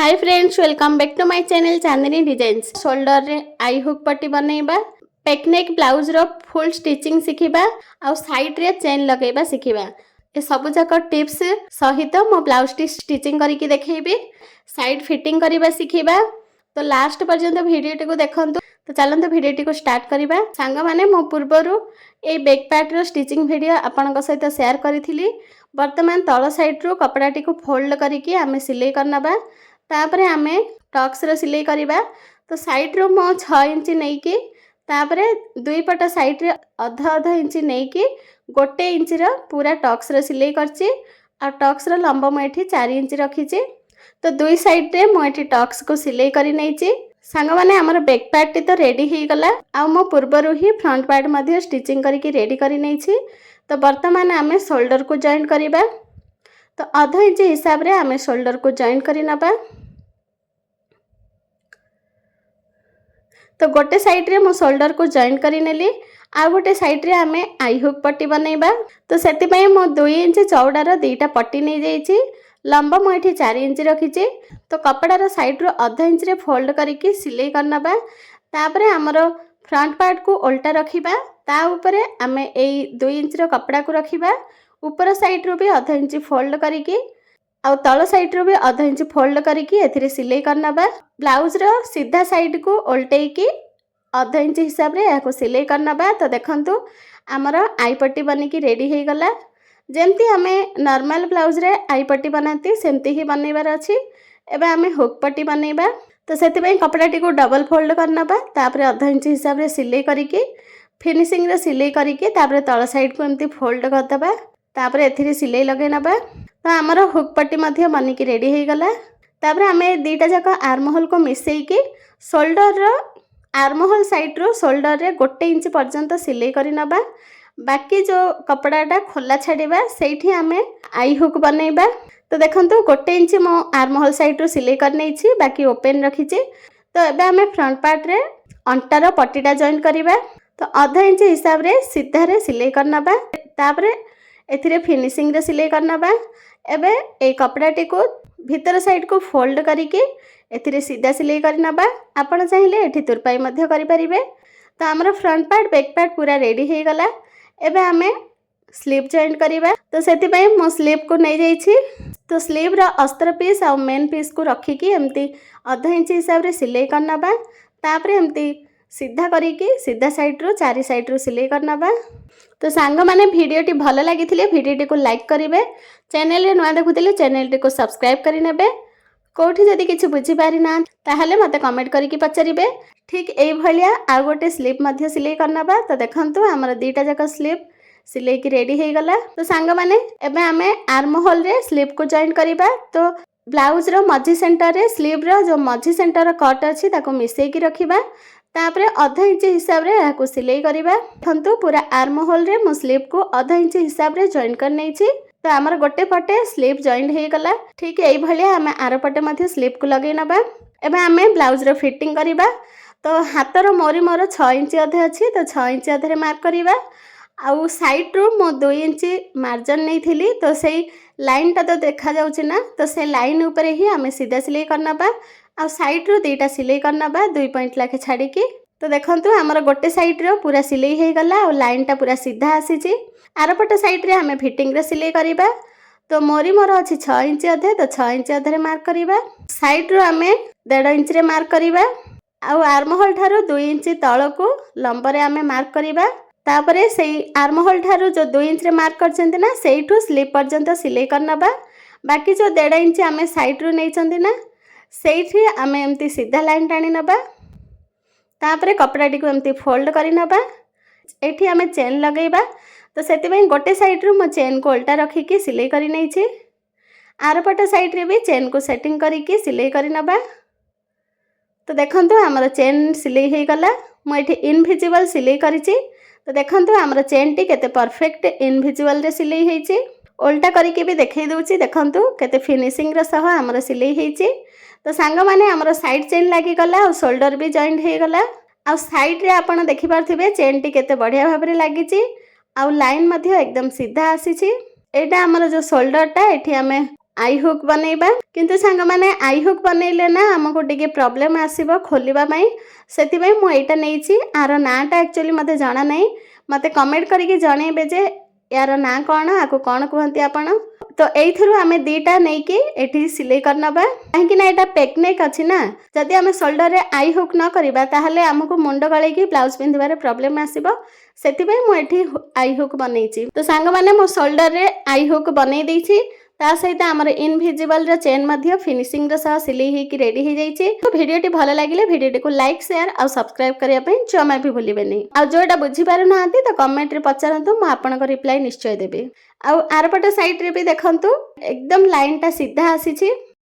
Hi friends, welcome back to my channel Chandni designs. Shoulder रे eye hook पट्टी बनैबा, back neck blouse रो full stitching सिखिबा आ साइड रे चेन लगैबा सिखिबा। ए सब जाक टिप्स सहित मो ब्लाउज टी स्टिचिंग करिकि देखैबी, साइड फिटिंग करिबा सिखिबा। तो लास्ट पर्यंत वीडियो को देखंतु। तो चलंतु वीडियो को स्टार्ट करिबा। सांग माने मो पूर्वरु ए बैक पार्ट रो स्टिचिंग वीडियो आपनक सहित शेयर करिथिली। वर्तमान तळ साइड रो कपड़ा टी को फोल्ड करिकि आमे सिलाई करनबा। तापरे आमे टक्स रो सिलाई करिबा। तो साइड रो मो 6 इंच नै कि तापरे दुई पट साइड रे आधा आधा इंच नै कि 1 इंच रो पूरा टक्स रो सिलाई करछि। आ टक्स रो लंब म एठी 4 इंच रखिछि। तो दुई साइड रे मो एठी टक्स को सिलाई करि नैछि। सांग माने हमर बैक पार्ट टी तो रेडी हे गला। आ मो पूर्वरु ही फ्रंट पार्ट मध्ये स्टिचिंग करिकि रेडी करि नैछि। तो वर्तमान आमे शोल्डर को जॉइन करिबा। तो आधा इंच हिसाब रे आमे शोल्डर को जॉइन करि नबा। तो गोटे साइड रे मो शोल्डर को जॉइन करि नेली। आ गोटे साइड रे आमे आई हुक पट्टी बनैबा। तो सेति पय मो 2 इंच चौड़ा रो दीटा पट्टी नै जाईछि। लंब मो एठी 4 इंच रखिछि। तो कपड़ा रो साइड रो आधा इंच रे फोल्ड करिकि सिलाई करनबा। तापरे हमरो फ्रंट पार्ट को उल्टा रखिबा। ता ऊपरे आमे एई 2 इंच रो कपड़ा को रखिबा। ऊपर साइड रो भी आधा इंच फोल्ड करिकि आ तळ साइड रो भी आधा इंच फोल्ड करिकि एथिरे सिलाई करनबा। ब्लाउज रो सीधा साइड को उल्टेई कि आधा इंच हिसाब रे याको सिलाई करनबा। तो देखंतु हमर आई पट्टी बनिकी रेडी हे गला। जेमती हमें नॉर्मल ब्लाउज रे आई पट्टी बनाती सेमती ही बनैबार अछि। एबे हमें हुक पट्टी बनैबा। तो सेति पय कपड़ा टी को डबल फोल्ड करनबा। तापरे आधा इंच हिसाब रे सिलाई करिकि फिनिशिंग रे सिलाई करिकि तापरे तळ साइड को एमती फोल्ड करदबा। तापरे एथिरे सिलाई लगै नबा। तो हमर हुक पट्टी मध्ये बनिकी रेडी हे गला। तापरे हमें दीटा जाक आर्म होल को मिसेई कि शोल्डर रो आर्म होल साइड रो शोल्डर रे 1 इंच पर्यंत सिलाई करि नबा। बाकी जो कपड़ाटा खोला छाड़िबा सेठी हमें आई हुक बनैबा। तो देखंतु 1 इंच मो आर्म होल साइड रो सिलाई कर नैछि, बाकी ओपन रखिछि। तो एबे हमें फ्रंट पार्ट रे अंटार पट्टीटा जॉइन करिबा। तो आधा इंच हिसाब रे सीधा रे सिलाई करनबा। तापरे एथिरे फिनिशिंग रे सिलाई करनबा। एबे ए कपड़ाटी को भीतर साइड को फोल्ड करिकि एथिरे सीधा सिलाई करनबा। आपण चाहिले एठी तुरपाई मध्य करि परिबे। तो हमर फ्रंट पार्ट बैक पार्ट पूरा रेडी हे गला। एबे हमें स्लीव जॉइन करिबा। तो सेति पय मो स्लीव को नै जाईछि। तो स्लीव रो अस्तर पीस आ मेन पीस को रखिकि एमती आधा इंच हिसाब रे सिलाई करनबा। तापरे एमती सीधा करिकि सीधा साइड रो 4 साइड रो सिलाई करनबा। तो सांग माने वीडियो टी भल लागिथिले वीडियो टी को लाइक करिवे। चैनल रे नुआ देखुथिले चैनल टी को सब्सक्राइब करि नेबे। कोठी जदि किछु बुझि पारि ना ताहले मते कमेंट करिकि पचारिबे। ठीक एई भलिया आ गोटे स्लीव मध्ये सिलाई करनबा। तो देखंतु हमर दीटा जाक स्लीव सिलाई की रेडी हे गला। तो सांग माने एबे हमें आर्म होल रे स्लीव को जॉइन करिबा। तो ब्लाउज रो मझी सेंटर रे स्लीव रो जो मझी सेंटर कट अछि ताको मिसेई की रखिबा। तापरे आधा इंच हिसाब रे याको सिलाई करिबा। देखंतु पूरा आर्म होल रे मो स्लीव को आधा इंच हिसाब रे जॉइन कर नैछि। तो हमर गोटे पटे स्लीव जॉइन हे गला। ठीक एई भलिया हमें आरो पटे मध्ये स्लीव को लगै नबा। एबे हमें ब्लाउज रो फिटिंग करिबा। तो हातर मोरी मोर 6 इंच अधे अछि। तो 6 इंच अधे रे मार्क करिबा। आउ साइड रो मो 2 इंच मार्जिन नै थिली। तो सेई लाइन ता तो देखा जाउछि ना। तो से लाइन ऊपर ही हमें सीधा सिलाई करनबा। आ साइड रो दीटा सिलाई करनबा 2 पॉइंट लाखे छाड़ी की। तो देखंतु हमर गोटे साइड रो पूरा सिलाई हे गला। और लाइन टा पूरा सीधा आसीछि। आरो पटे साइड रे हमें फिटिंग रे सिलाई करिबा। तो मोरी मोर अछि 6 इंच अधे। तो 6 इंच अधे रे मार्क करिबा। साइड रो हमें 1.5 इंच रे मार्क करिबा। आउ आर्म होल ठारो 2 इंच तळ को लंब रे हमें मार्क करिबा। तापरे सेई आर्म होल ठारो जो 2 इंच रे मार्क करछन्ती ना सेइठू स्लीव पर्यंत सिलाई करनबा। बाकी जो 1.5 इंच हमें साइड रो नै छन्ती ना सेइठी हमें एमती सीधा लाइन टाणी नबा। तापरे कपड़ा टी को एमती फोल्ड करि नबा। एठी हमें चेन लगैबा। तो सेति पय गोटे साइड रो मो चेन को उल्टा रखिकि सिलाई करि नैछि। आरो पटे साइड रे भी चेन को सेटिंग करिकि सिलाई करि नबा। तो देखंतु हमर चेन सिलाई हे गला। मो एठी इनविजिबल सिलाई करिछि। तो देखंतु हमर चेन टी केते परफेक्ट इनविजिबल रे सिलाई हेछि। उल्टा करिकि भी देखै दउछि। देखंतु केते फिनिशिंग रे सह हमर सिलाई हेछि। तो सांग माने हमर साइड चेन लागि गला और शोल्डर भी जॉइंट हे गला। आ साइड रे आपण देखि पारथिबे चेन टी केते बढ़िया भाबरे लागिछि। आ लाइन मध्ये एकदम सीधा आसीछि। एटा हमर जो शोल्डर टा एठी हमें आई हुक बनैबा किंतु सांग माने आई हुक बनैले ना हमको टिके प्रॉब्लम आसीबो खोलिबा पई सेति पई मु एटा नेइची आरो नाटा एक्चुअली मते जाना नै मते कमेंट करके जणैबे जे यार ना कोन आको कोन कहंती आपण तो एइथरु आमे दीटा नेकी एठी सिलाई करनबा काहे कि ना एटा पेकनेक अछि ना जदि आमे शोल्डर रे आई हुक न करिबा ताहले हमको मुंड गळे की ब्लाउज पिंधिबारे प्रॉब्लम आसीबो सेति पई मु एठी आई हुक बनैची तो सांग माने मो शोल्डर रे आई हुक बनै दैची ता सहित आमर इनविजिबल रो चेन मध्य फिनिशिंग रो सह सिलाई हे की रेडी हे जाईची तो वीडियोटी भलो लागिले वीडियोटी को लाइक शेयर और सब्सक्राइब करिया पई जमा भी भूलिबेनी आ जोटा बुझी पारु नांती तो कमेंट रे पचारंतु मु आपन को रिप्लाई निश्चय देबी आ आरपट साइड रे भी देखंतु एकदम लाइन ता सीधा आसीची